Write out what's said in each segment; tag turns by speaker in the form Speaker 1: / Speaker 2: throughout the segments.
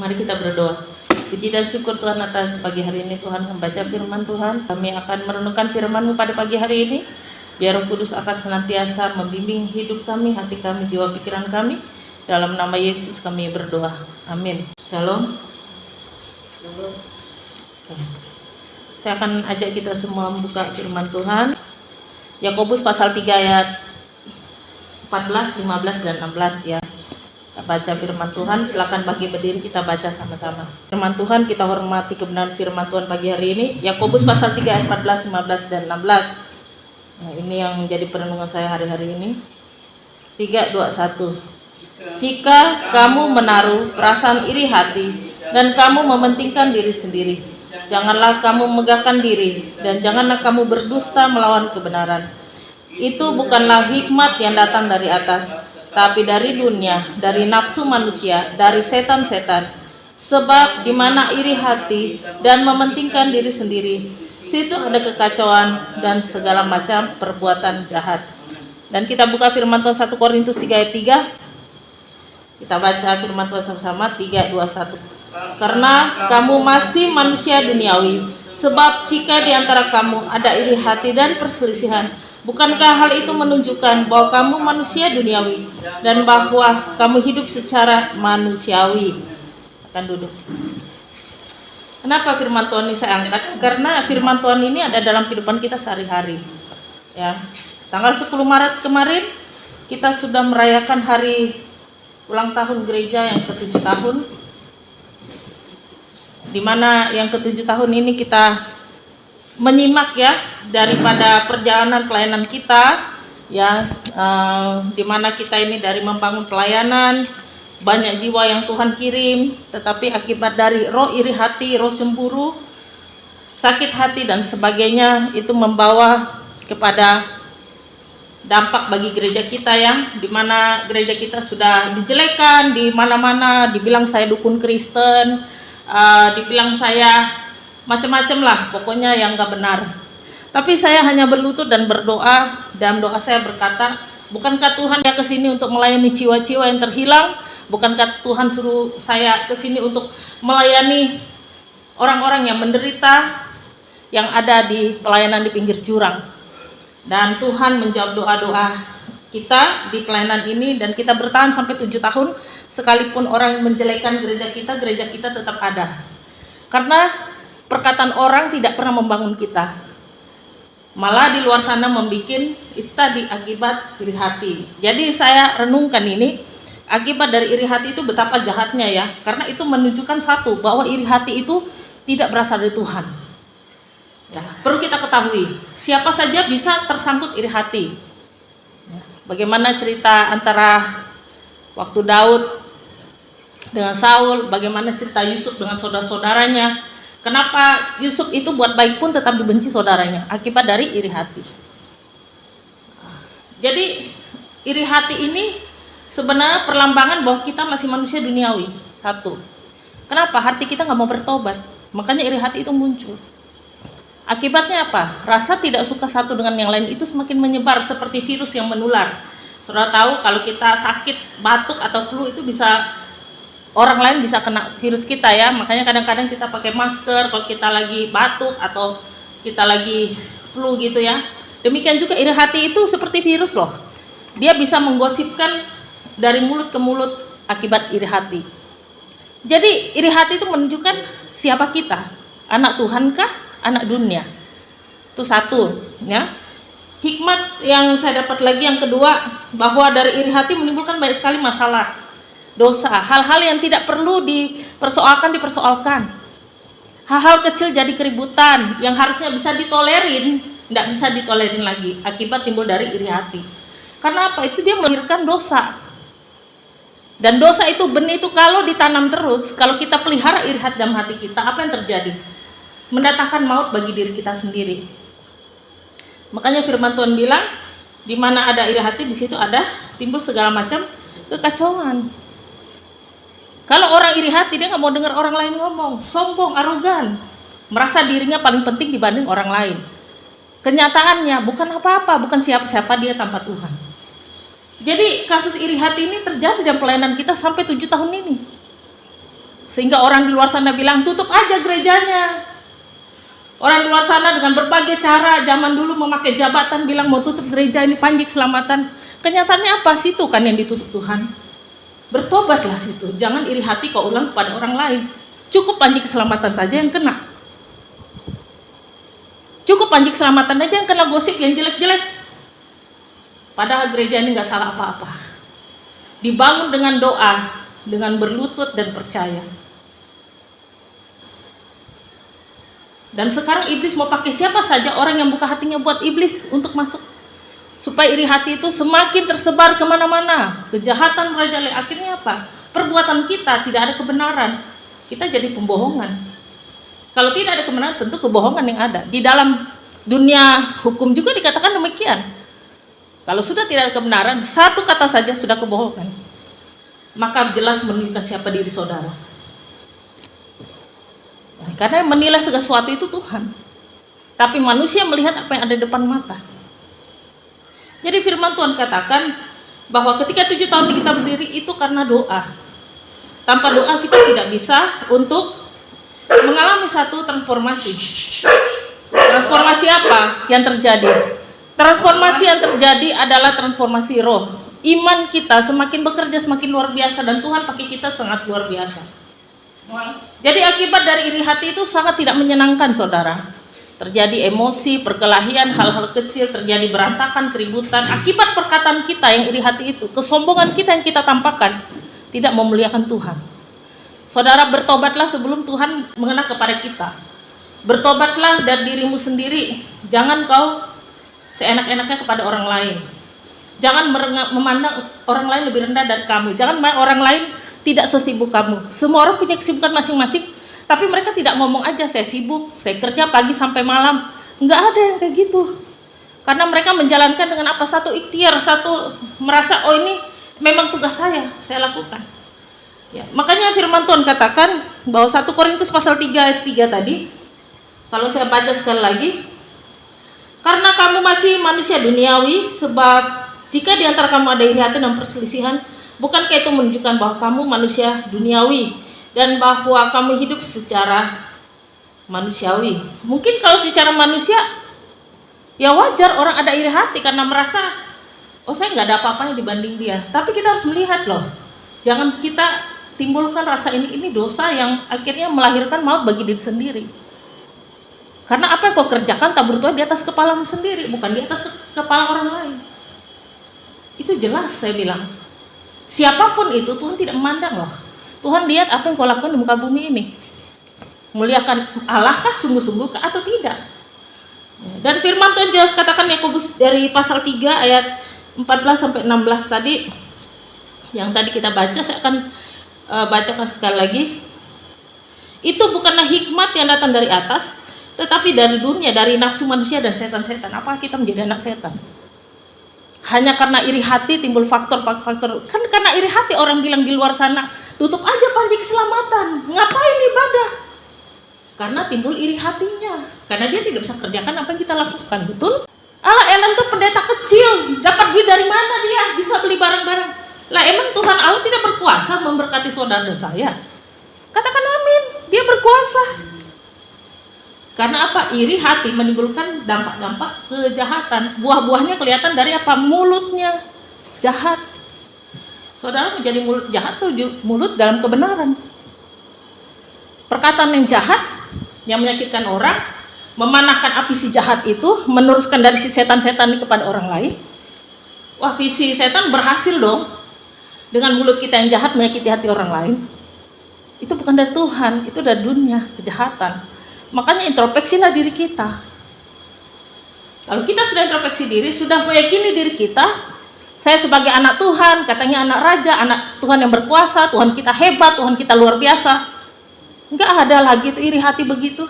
Speaker 1: Mari kita berdoa. Puji dan syukur Tuhan atas pagi hari ini. Tuhan membaca firman Tuhan. Kami akan merenungkan firman-Mu pada pagi hari ini. Biar Roh Kudus akan senantiasa membimbing hidup kami, hati kami, jiwa pikiran kami. Dalam nama Yesus kami berdoa. Amin. Shalom. Saya akan ajak kita semua membuka firman Tuhan. Yakobus pasal 3 ayat 14, 15, dan 16 ya. Kita baca firman Tuhan. Silakan bagi berdiri, kita baca sama-sama. Firman Tuhan, kita hormati kebenaran firman Tuhan pagi hari ini. Yakobus pasal 3 ayat 14, 15, dan 16. Nah, ini yang menjadi perenungan saya hari-hari ini. 3, 2, 1. Jika kamu menaruh perasaan iri hati dan kamu mementingkan diri sendiri, janganlah kamu megahkan diri dan janganlah kamu berdusta melawan kebenaran. Itu bukanlah hikmat yang datang dari atas, tapi dari dunia, dari nafsu manusia, dari setan-setan. Sebab di mana iri hati dan mementingkan diri sendiri, situ ada kekacauan dan segala macam perbuatan jahat. Dan kita buka firman Tuhan 1 Korintus 3 ayat 3. Kita baca firman Tuhan sama-sama. 3, 2, 1. Karena kamu masih manusia duniawi, sebab jika di antara kamu ada iri hati dan perselisihan, bukankah hal itu menunjukkan bahwa kamu manusia duniawi dan bahwa kamu hidup secara manusiawi? Akan duduk. Kenapa firman Tuhan ini saya angkat? Karena firman Tuhan ini ada dalam kehidupan kita sehari-hari. Ya, tanggal 10 Maret kemarin kita sudah merayakan hari ulang tahun gereja yang ke-7 tahun. Di mana yang ke-7 tahun ini kita menyimak ya daripada perjalanan pelayanan kita ya, di mana kita ini dari membangun pelayanan, banyak jiwa yang Tuhan kirim, tetapi akibat dari roh iri hati, roh cemburu, sakit hati dan sebagainya, itu membawa kepada dampak bagi gereja kita yang di mana gereja kita sudah dijelekan di mana-mana, dibilang saya dukun Kristen, dibilang saya macam-macam lah, pokoknya yang gak benar. Tapi saya hanya berlutut dan berdoa. Dalam doa saya berkata, bukankah Tuhan ya kesini untuk melayani jiwa-jiwa yang terhilang? Bukankah Tuhan suruh saya kesini untuk melayani orang-orang yang menderita, yang ada di pelayanan di pinggir jurang? Dan Tuhan menjawab doa-doa kita di pelayanan ini, dan kita bertahan sampai 7 tahun. Sekalipun orang menjelekkan gereja kita tetap ada. Karena perkataan orang tidak pernah membangun kita. Malah di luar sana membikin itu tadi akibat iri hati. Jadi saya renungkan ini, akibat dari iri hati itu betapa jahatnya ya. Karena itu menunjukkan satu, bahwa iri hati itu tidak berasal dari Tuhan. Ya, perlu kita ketahui, siapa saja bisa tersangkut iri hati. Bagaimana cerita antara waktu Daud dengan Saul, bagaimana cerita Yusuf dengan saudara-saudaranya. Kenapa Yusuf itu buat baik pun tetap dibenci saudaranya? Akibat dari iri hati. Jadi iri hati ini sebenarnya perlambangan bahwa kita masih manusia duniawi. Satu, kenapa hati kita nggak mau bertobat? Makanya iri hati itu muncul. Akibatnya apa? Rasa tidak suka satu dengan yang lain itu semakin menyebar seperti virus yang menular. Saudara tahu kalau kita sakit batuk atau flu itu bisa, orang lain bisa kena virus kita ya. Makanya kadang-kadang kita pakai masker kalau kita lagi batuk atau kita lagi flu gitu ya. Demikian juga iri hati itu seperti virus loh. Dia bisa menggosipkan dari mulut ke mulut akibat iri hati. Jadi iri hati itu menunjukkan siapa kita. Anak Tuhan kah? Anak dunia. Itu satu ya. Hikmat yang saya dapat lagi yang kedua, bahwa dari iri hati menimbulkan banyak sekali masalah, dosa, hal-hal yang tidak perlu dipersoalkan. Hal-hal kecil jadi keributan yang harusnya bisa ditolerin, tidak bisa ditolerin lagi akibat timbul dari iri hati. Karena apa? Itu dia melahirkan dosa. Dan dosa itu, benih itu kalau ditanam terus, kalau kita pelihara iri hati dalam hati kita, apa yang terjadi? Mendatangkan maut bagi diri kita sendiri. Makanya firman Tuhan bilang, di mana ada iri hati, di situ ada timbul segala macam kekacauan. Kalau orang iri hati, dia nggak mau dengar orang lain ngomong, sombong, arogan, merasa dirinya paling penting dibanding orang lain. Kenyataannya bukan apa-apa, bukan siapa-siapa dia tanpa Tuhan. Jadi kasus iri hati ini terjadi dalam pelayanan kita sampai 7 tahun ini. Sehingga orang di luar sana bilang, tutup aja gerejanya. Orang di luar sana dengan berbagai cara, zaman dulu memakai jabatan, bilang mau tutup gereja ini panji keselamatan. Kenyataannya apa? Situ kan yang ditutup Tuhan. Bertobatlah situ, jangan iri hati kau ulang kepada orang lain. Cukup panji keselamatan saja yang kena. Cukup panji keselamatan aja yang kena gosip yang jelek-jelek. Padahal gereja ini gak salah apa-apa. Dibangun dengan doa, dengan berlutut dan percaya. Dan sekarang iblis mau pakai siapa saja orang yang buka hatinya buat iblis untuk masuk. Supaya iri hati itu semakin tersebar kemana-mana. Kejahatan merajalela. Akhirnya apa? Perbuatan kita tidak ada kebenaran. Kita jadi pembohongan. Kalau tidak ada kebenaran, tentu kebohongan yang ada. Di dalam dunia hukum juga dikatakan demikian. Kalau sudah tidak ada kebenaran, satu kata saja sudah kebohongan. Maka jelas menunjukkan siapa diri saudara. Karena yang menilai segala sesuatu itu Tuhan. Tapi manusia melihat apa yang ada di depan mata. Jadi firman Tuhan katakan bahwa ketika 7 tahun kita berdiri itu karena doa. Tanpa doa kita tidak bisa untuk mengalami satu transformasi. Transformasi apa yang terjadi? Transformasi yang terjadi adalah transformasi roh. Iman kita semakin bekerja semakin luar biasa dan Tuhan pakai kita sangat luar biasa. Jadi akibat dari iri hati itu sangat tidak menyenangkan saudara. Terjadi emosi, perkelahian, hal-hal kecil, terjadi berantakan, keributan. Akibat perkataan kita yang iri hati itu, kesombongan kita yang kita tampakkan, tidak memuliakan Tuhan. Saudara, bertobatlah sebelum Tuhan mengena kepada kita. Bertobatlah dari dirimu sendiri. Jangan kau seenak-enaknya kepada orang lain. Jangan memandang orang lain lebih rendah dari kamu. Jangan orang lain tidak sesibuk kamu. Semua orang punya kesibukan masing-masing, tapi mereka tidak ngomong aja, saya sibuk, saya kerja pagi sampai malam. Enggak ada yang kayak gitu. Karena mereka menjalankan dengan apa? Satu ikhtiar, satu merasa, oh ini memang tugas saya lakukan. Ya, makanya firman Tuhan katakan bahwa 1 Korintus pasal 3 ayat 3 tadi, kalau saya baca sekali lagi, karena kamu masih manusia duniawi, sebab jika di antara kamu ada iri hati dan perselisihan, bukankah itu menunjukkan bahwa kamu manusia duniawi dan bahwa kamu hidup secara manusiawi? Mungkin kalau secara manusia, ya wajar orang ada iri hati karena merasa, oh saya nggak ada apa-apanya dibanding dia. Tapi kita harus melihat loh, jangan kita timbulkan rasa ini dosa yang akhirnya melahirkan maut bagi diri sendiri. Karena apa yang kau kerjakan tak bertuah di atas kepalamu sendiri, bukan di atas kepala orang lain. Itu jelas saya bilang. Siapapun itu Tuhan tidak memandang loh. Tuhan lihat apa yang kau lakukan di muka bumi ini. Muliakan Allah kah sungguh-sungguh atau tidak? Dan firman Tuhan jelas katakan Yakobus dari pasal 3 ayat 14 sampai 16 tadi, yang tadi kita baca, saya akan bacakan sekali lagi. Itu bukanlah hikmat yang datang dari atas, tetapi dari dunia, dari nafsu manusia dan setan-setan. Apa kita menjadi anak setan? Hanya karena iri hati timbul faktor-faktor. Kan karena iri hati orang bilang di luar sana, tutup aja panji keselamatan, ngapain ibadah? Karena timbul iri hatinya, karena dia tidak bisa kerjakan apa yang kita lakukan. Betul? Allah, Ellen tuh pendeta kecil, dapat duit dari mana dia bisa beli barang-barang? Lah emang Tuhan Allah tidak berkuasa memberkati saudara dan saya? Katakan amin, dia berkuasa. Karena apa? Iri hati menimbulkan dampak-dampak kejahatan. Buah-buahnya kelihatan dari apa? Mulutnya jahat. Saudara, menjadi mulut jahat tuh mulut dalam kebenaran. Perkataan yang jahat, yang menyakitkan orang, memanahkan api si jahat itu, meneruskan dari si setan-setan ini kepada orang lain. Wah, visi setan berhasil dong. Dengan mulut kita yang jahat menyakiti hati orang lain. Itu bukan dari Tuhan, itu dari dunia, kejahatan. Makanya introspeksilah diri kita. Kalau kita sudah introspeksi diri, sudah meyakini diri kita, saya sebagai anak Tuhan, katanya anak raja, anak Tuhan yang berkuasa, Tuhan kita hebat, Tuhan kita luar biasa. Enggak ada lagi tuh iri hati begitu.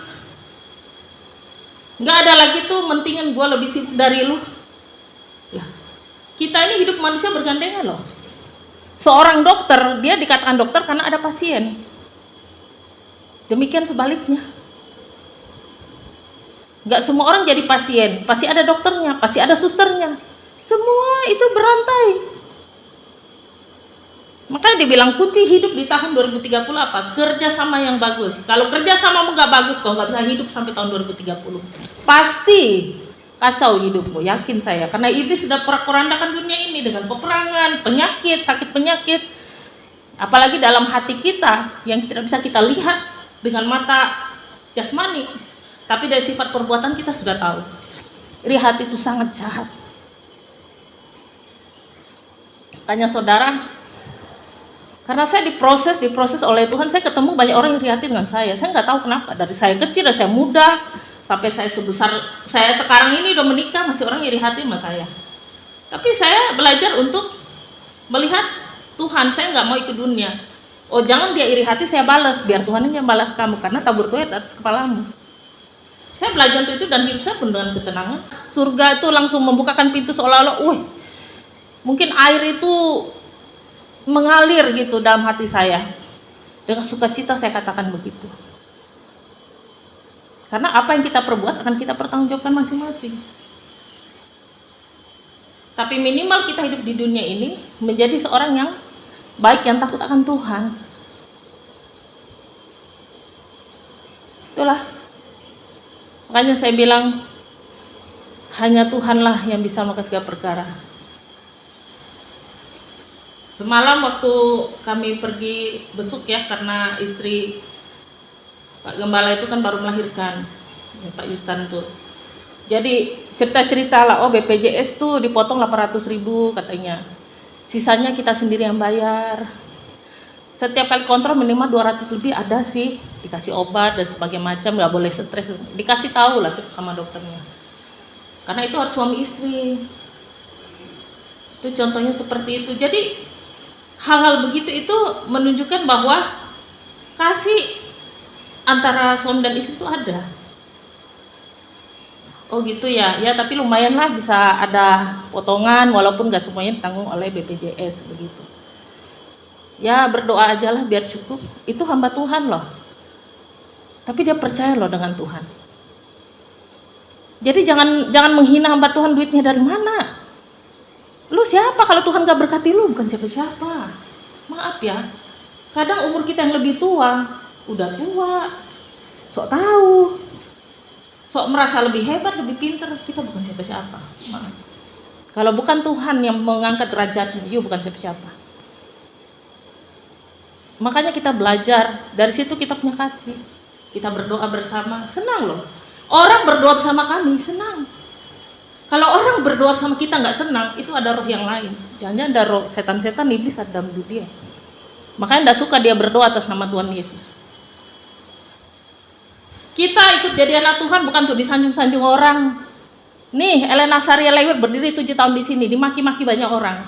Speaker 1: Enggak ada lagi tuh mentingin gue lebih sibuk dari lu. Ya. Kita ini hidup manusia bergandengan loh. Seorang dokter, dia dikatakan dokter karena ada pasien. Demikian sebaliknya. Gak semua orang jadi pasien, pasti ada dokternya, pasti ada susternya. Semua itu berantai. Makanya dibilang kunci hidup di tahun 2030 apa? Kerjasama yang bagus. Kalau kerjasamamu nggak bagus, kau nggak bisa hidup sampai tahun 2030. Pasti kacau hidupmu, yakin saya. Karena iblis sudah porak-porandakan dunia ini dengan peperangan, penyakit, sakit penyakit. Apalagi dalam hati kita yang tidak bisa kita lihat dengan mata jasmani, tapi dari sifat perbuatan kita sudah tahu. Iri hati itu sangat jahat. Tanya saudara, karena saya diproses oleh Tuhan, saya ketemu banyak orang yang iri hati dengan saya. Saya nggak tahu kenapa. Dari saya kecil, dari saya muda, sampai saya sebesar saya sekarang ini udah menikah, masih orang iri hati sama saya. Tapi saya belajar untuk melihat Tuhan, saya nggak mau ikut dunia. Oh, jangan dia iri hati, saya balas. Biar Tuhan yang balas kamu, karena tabur tuai atas kepalamu. Saya belajar untuk itu dan hidup saya pun dengan ketenangan. Surga itu langsung membukakan pintu seolah-olah, mungkin air itu mengalir gitu dalam hati saya. Dengan sukacita saya katakan begitu. Karena apa yang kita perbuat akan kita pertanggungjawabkan masing-masing. Tapi minimal kita hidup di dunia ini menjadi seorang yang baik, yang takut akan Tuhan. Itulah. Makanya saya bilang hanya Tuhanlah yang bisa melakukan segala perkara. Semalam waktu kami pergi besuk ya, karena istri Pak Gembala itu kan baru melahirkan, ya, Pak Yustan tuh. Jadi cerita-cerita lah, BPJS tuh dipotong 800.000 katanya. Sisanya kita sendiri yang bayar. Setiap kali kontrol minimal 200 lebih ada sih, dikasih obat dan sebagainya macam, nggak boleh stres, dikasih tahu lah sama dokternya. Karena itu harus suami istri. Itu contohnya seperti itu. Jadi hal-hal begitu itu menunjukkan bahwa kasih antara suami dan istri itu ada. Oh gitu ya, ya tapi lumayan lah bisa ada potongan walaupun gak semuanya ditanggung oleh BPJS begitu. Ya berdoa aja lah biar cukup, itu hamba Tuhan loh. Tapi dia percaya loh dengan Tuhan. Jadi jangan menghina hamba Tuhan, duitnya dari mana? Lu siapa kalau Tuhan gak berkati lu? Bukan siapa-siapa. Maaf ya, kadang umur kita yang lebih tua, udah tua, sok tahu, sok merasa lebih hebat, lebih pintar, kita bukan siapa-siapa. Maaf. Kalau bukan Tuhan yang mengangkat derajatnya, you bukan siapa-siapa. Makanya kita belajar, dari situ kita punya kasih. Kita berdoa bersama, senang loh. Orang berdoa bersama kami, senang. Kalau orang berdoa sama kita nggak senang, itu ada roh yang lain. Jangan-jangan ada roh setan-setan, iblis ada dalam diri dia. Makanya nggak suka dia berdoa atas nama Tuhan Yesus. Kita ikut jadi anak Tuhan bukan untuk disanjung-sanjung orang. Nih, Elena Saria Lewet berdiri 7 tahun di sini, dimaki-maki banyak orang.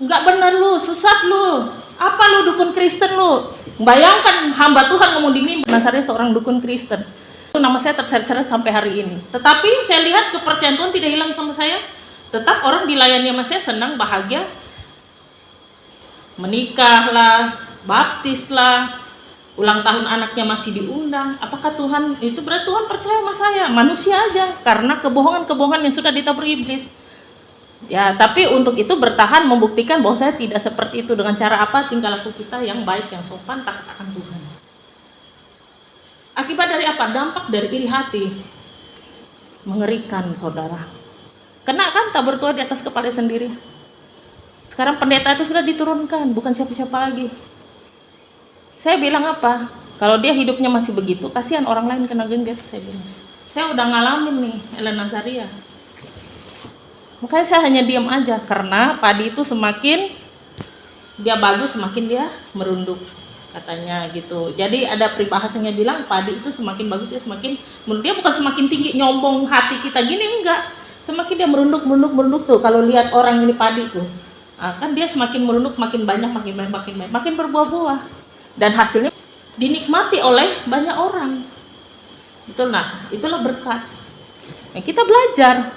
Speaker 1: Nggak benar lu, sesat lu. Apa lu dukun Kristen lu? Bayangkan hamba Tuhan ngomong di mimpi, Nasaria seorang dukun Kristen. Nama saya terseret-seret sampai hari ini. Tetapi saya lihat kepercayaan Tuhan tidak hilang sama saya. Tetap orang dilayani sama saya senang, bahagia. Menikah lah, baptis lah, ulang tahun anaknya masih diundang. Apakah Tuhan, itu berarti Tuhan percaya sama saya? Manusia aja, karena kebohongan-kebohongan yang sudah ditabur iblis. Ya, tapi untuk itu bertahan membuktikan bahwa saya tidak seperti itu. Dengan cara apa? Tingkah laku kita yang baik, yang sopan, takut akan Tuhan. Akibat dari apa? Dampak dari iri hati. Mengerikan, saudara. Kena kan tabur tuai di atas kepala sendiri. Sekarang pendeta itu sudah diturunkan, bukan siapa-siapa lagi. Saya bilang apa? Kalau dia hidupnya masih begitu, kasihan orang lain kena genggam, saya bilang. Saya udah ngalamin nih, Elena Zaria. Makanya saya hanya diam aja, karena padi itu semakin dia bagus, semakin dia merunduk. Katanya gitu. Jadi ada peribahasanya bilang padi itu semakin bagus dia semakin, menurut dia bukan semakin tinggi nyombong hati kita gini, enggak, semakin dia merunduk tuh. Kalau lihat orang ini padi tuh, kan dia semakin merunduk, makin banyak, makin berbuah-buah dan hasilnya dinikmati oleh banyak orang. Itulah berkat. Nah, kita belajar.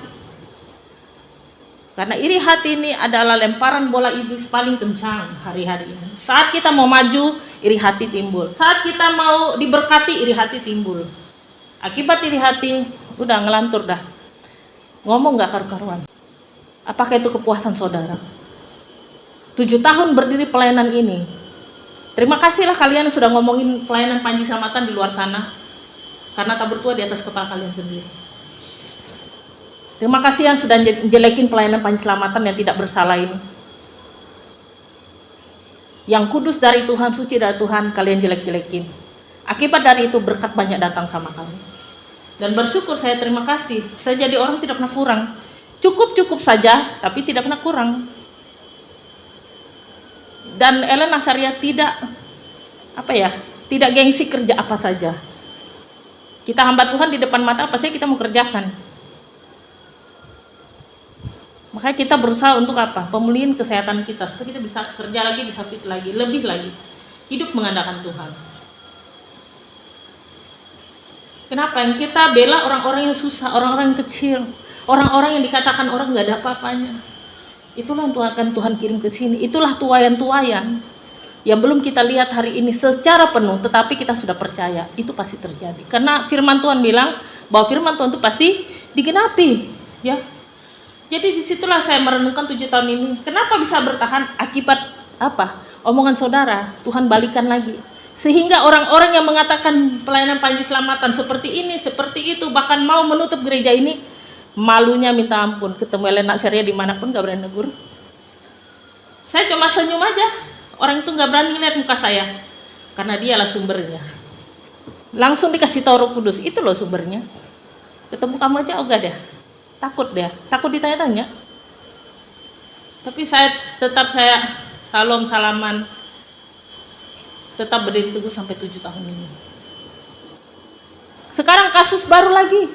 Speaker 1: Karena iri hati ini adalah lemparan bola iblis paling kencang hari-hari ini. Saat kita mau maju, iri hati timbul. Saat kita mau diberkati, iri hati timbul. Akibat iri hati, udah ngelantur dah. Ngomong gak karu-karuan. Apakah itu kepuasan saudara? 7 tahun berdiri pelayanan ini. Terima kasihlah kalian yang sudah ngomongin pelayanan Panji Selamatan di luar sana, karena tak bertua di atas kepala kalian sendiri. Terima kasih yang sudah jelekin pelayanan Panji Selamatan yang tidak bersalah ini. Yang kudus dari Tuhan, suci dari Tuhan, kalian jelek-jelekin. Akibat dari itu berkat banyak datang sama kami. Dan bersyukur saya, terima kasih. Saya jadi orang tidak pernah kurang. Cukup-cukup saja, tapi tidak pernah kurang. Dan Ellen Azaria tidak tidak gengsi kerja apa saja. Kita hamba Tuhan di depan mata apa saja kita mau kerjakan. Makanya kita berusaha untuk apa? Pemulihan kesehatan kita supaya kita bisa kerja lagi, bisa fit lagi, lebih lagi. Hidup mengandalkan Tuhan. Kenapa? Yang kita bela orang-orang yang susah, orang-orang yang kecil, orang-orang yang dikatakan orang nggak ada apa-apanya. Itulah yang Tuhan kirim ke sini. Itulah tuayan-tuayan yang belum kita lihat hari ini secara penuh, tetapi kita sudah percaya itu pasti terjadi. Karena firman Tuhan bilang bahwa firman Tuhan itu pasti digenapi, ya. Jadi disitulah saya merenungkan 7 tahun ini. Kenapa bisa bertahan? Akibat apa? Omongan saudara, Tuhan balikan lagi. Sehingga orang-orang yang mengatakan pelayanan Panji Selamatan seperti ini, seperti itu, bahkan mau menutup gereja ini, malunya minta ampun. Ketemu Ellen Azaria dimanapun gak berani negur. Saya cuma senyum aja. Orang itu gak berani lihat muka saya. Karena dialah sumbernya. Langsung dikasih tahu Roh Kudus, itu loh sumbernya. Ketemu kamu aja ogah deh. Takut dia, takut ditanya-tanya. Tapi saya salam salaman, tetap berdiri teguh sampai 7 tahun ini. Sekarang kasus baru lagi.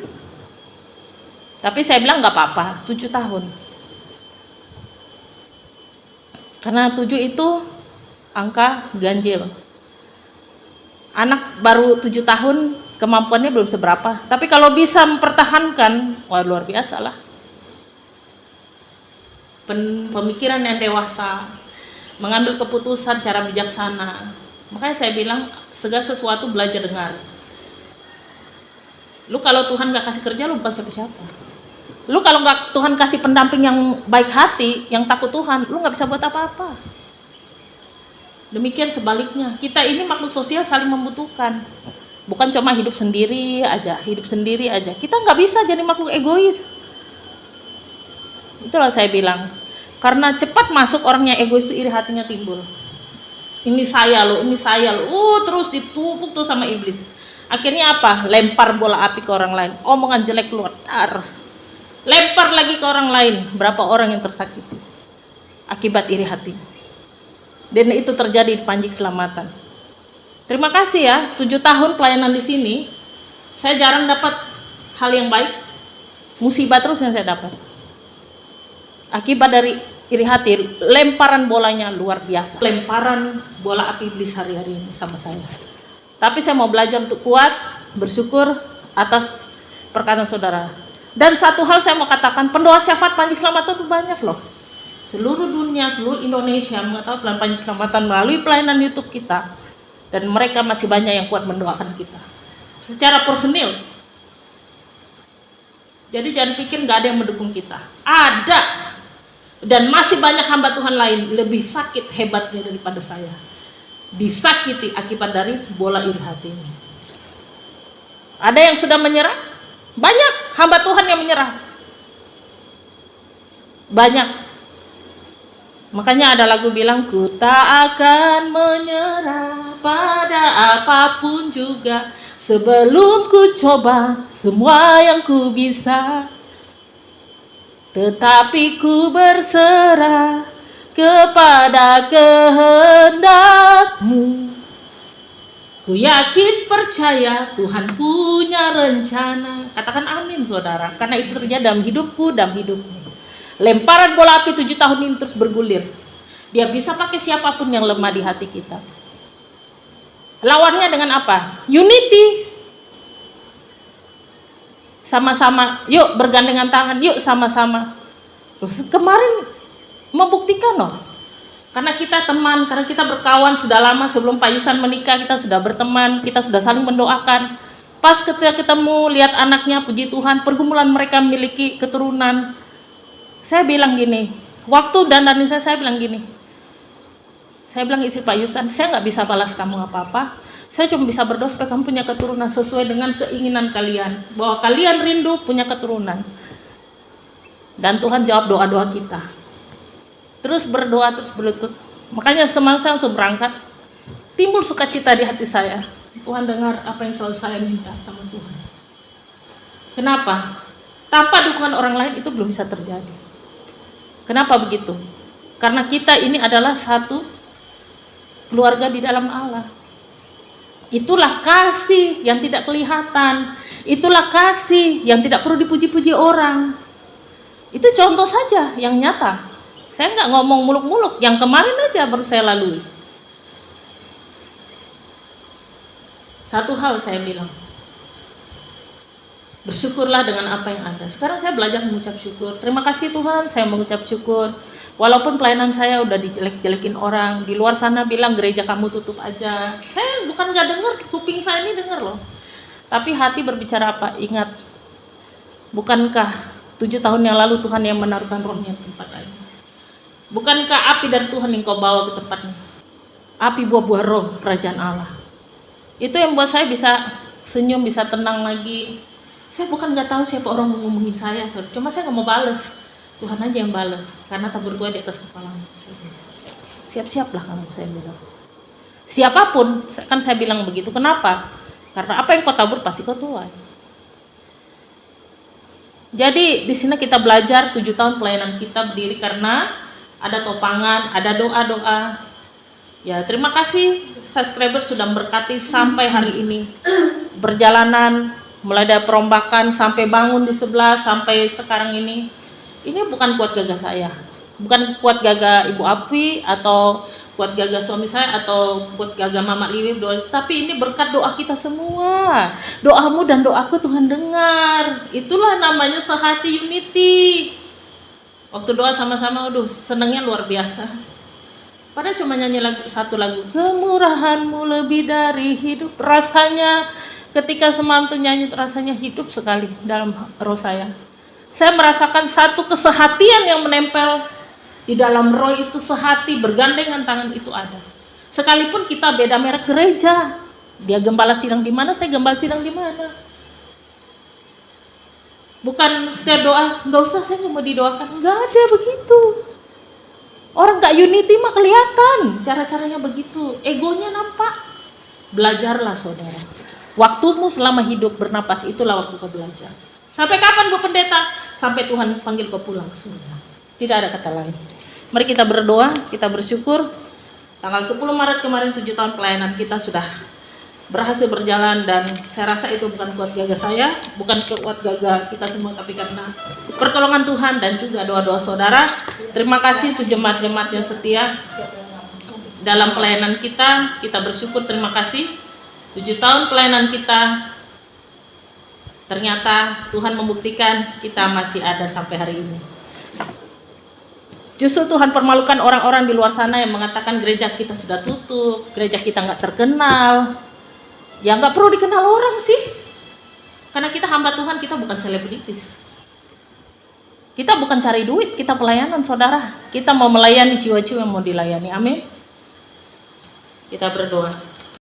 Speaker 1: Tapi saya bilang nggak apa-apa, 7 tahun. Karena 7 itu angka ganjil. Anak baru 7 tahun, kemampuannya belum seberapa, tapi kalau bisa mempertahankan, wah luar biasa lah. Pemikiran yang dewasa, mengambil keputusan secara bijaksana. Makanya saya bilang segala sesuatu belajar dengar. Lu kalau Tuhan gak kasih kerja, lu bukan siapa-siapa. Lu kalau gak Tuhan kasih pendamping yang baik hati, yang takut Tuhan, lu gak bisa buat apa-apa. Demikian sebaliknya, kita ini makhluk sosial saling membutuhkan. Bukan cuma hidup sendiri aja. Kita nggak bisa jadi makhluk egois. Itulah saya bilang. Karena cepat masuk orang yang egois itu iri hatinya timbul. Ini saya loh. Terus ditumpuk tuh sama iblis. Akhirnya apa? Lempar bola api ke orang lain. Omongan jelek keluar. Lempar lagi ke orang lain. Berapa orang yang tersakiti akibat iri hati. Dan itu terjadi di Panji Selamatan. Terima kasih ya, 7 tahun pelayanan di sini, saya jarang dapat hal yang baik, musibah terus yang saya dapat. Akibat dari iri hati, lemparan bolanya luar biasa. Lemparan bola api iblis hari-hari ini sama saya. Tapi saya mau belajar untuk kuat, bersyukur atas perkataan saudara. Dan satu hal saya mau katakan, pendoa syafaat Panji Selamatan itu banyak loh. Seluruh dunia, seluruh Indonesia mengetahui pelayanan Panji Selamatan melalui pelayanan YouTube kita. Dan mereka masih banyak yang kuat mendoakan kita secara personil. Jadi jangan pikir gak ada yang mendukung kita. Ada. Dan masih banyak hamba Tuhan lain lebih sakit hebatnya daripada saya. Disakiti akibat dari bola iri hati ini. Ada yang sudah menyerah? Banyak hamba Tuhan yang menyerah. Banyak. Makanya ada lagu bilang, ku tak akan menyerah pada apapun juga, sebelum ku coba semua yang ku bisa. Tetapi ku berserah kepada kehendak-Mu. Ku yakin percaya Tuhan punya rencana. Katakan amin saudara, karena itu terjadi dalam hidupku, dalam hidupmu. Lemparan bola api 7 tahun ini terus bergulir. Dia bisa pakai siapapun yang lemah di hati kita. Lawannya dengan apa? Unity. Sama-sama, yuk bergandengan tangan, yuk sama-sama. Terus kemarin membuktikan loh. Karena kita teman, karena kita berkawan sudah lama sebelum Pak Yusan menikah, kita sudah berteman, kita sudah saling mendoakan. Pas ketika ketemu, lihat anaknya, puji Tuhan, pergumulan mereka memiliki keturunan. Saya bilang gini, waktu dandanin saya bilang gini, Saya bilang istri Pak Yusan, saya nggak bisa balas kamu apa-apa. Saya cuma bisa berdoa supaya kamu punya keturunan sesuai dengan keinginan kalian. Bahwa kalian rindu punya keturunan. Dan Tuhan jawab doa-doa kita. Terus berdoa, terus berlutut. Makanya semalam saya langsung berangkat. Timbul sukacita di hati saya. Tuhan dengar apa yang selalu saya minta sama Tuhan. Kenapa? Tanpa dukungan orang lain itu belum bisa terjadi. Kenapa begitu? Karena kita ini adalah satu keluarga di dalam Allah. Itulah kasih yang tidak kelihatan. Itulah kasih yang tidak perlu dipuji-puji orang. Itu contoh saja yang nyata. Saya nggak ngomong muluk-muluk. Yang kemarin aja baru saya lalui. Satu hal saya bilang, bersyukurlah dengan apa yang ada. Sekarang saya belajar mengucap syukur. Terima kasih Tuhan, saya mengucap syukur. Walaupun pelayanan saya udah dijelek-jelekin orang, di luar sana bilang gereja kamu tutup aja. Saya bukan nggak dengar, kuping saya ini dengar loh. Tapi hati berbicara apa? Ingat, bukankah 7 tahun yang lalu Tuhan yang menaruhkan rohnya di tempat ini? Bukankah api dari Tuhan yang kau bawa ke tempatnya? Api buah-buah roh kerajaan Allah. Itu yang buat saya bisa senyum, bisa tenang lagi. Saya bukan nggak tahu siapa orang yang ngomongin saya, cuma saya nggak mau bales. Tuhan aja yang bales, karena tabur tua di atas kepala. Siap-siaplah kamu, saya bilang. Siapapun, kan saya bilang begitu. Kenapa? Karena apa yang kau tabur pasti kau tuai. Jadi di sini kita belajar 7 tahun pelayanan kita berdiri karena ada topangan, ada doa-doa. Ya, terima kasih subscriber sudah berkati sampai hari ini. Berjalanan mulai dari perombakan sampai bangun di sebelah sampai sekarang ini. Ini bukan kuat gagah saya. Bukan kuat gagah Ibu Api atau kuat gagah suami saya atau kuat gagah Mama Liwi, tapi ini berkat doa kita semua. Doamu dan doaku Tuhan dengar. Itulah namanya sehati unity. Waktu doa sama-sama, aduh senangnya luar biasa. Padahal cuma nyanyi satu lagu, kemurahanmu lebih dari hidup. Rasanya ketika semalam tuh nyanyi, rasanya hidup sekali dalam roh saya. Saya merasakan satu kesehatian yang menempel di dalam roh itu, sehati bergandengan tangan itu ada. Sekalipun kita beda merek gereja, dia gembala sidang di mana, saya gembala sidang di mana. Bukan setiap doa, nggak usah saya nggak mau didoakan, nggak ada begitu. Orang nggak unity mah kelihatan cara-caranya begitu, egonya nampak. Belajarlah saudara. Waktumu selama hidup bernapas itulah waktu kau belajar. Sampai kapan Bu Pendeta? Sampai Tuhan panggil kau pulang ke surga. Tidak ada kata lain. Mari kita berdoa, kita bersyukur. Tanggal 10 Maret kemarin 7 tahun pelayanan kita sudah berhasil berjalan, dan saya rasa itu bukan kuat gagah saya, bukan kuat gagah kita semua, tapi karena pertolongan Tuhan dan juga doa-doa saudara. Terima kasih untuk jemaat-jemaat yang setia dalam pelayanan kita. Kita bersyukur, terima kasih 7 tahun pelayanan kita. Ternyata Tuhan membuktikan kita masih ada sampai hari ini. Justru Tuhan permalukan orang-orang di luar sana yang mengatakan gereja kita sudah tutup, gereja kita nggak terkenal. Ya nggak perlu dikenal orang sih, karena kita hamba Tuhan, kita bukan selebritis. Kita bukan cari duit, kita pelayanan saudara. Kita mau melayani jiwa-jiwa yang mau dilayani, amin. Kita berdoa.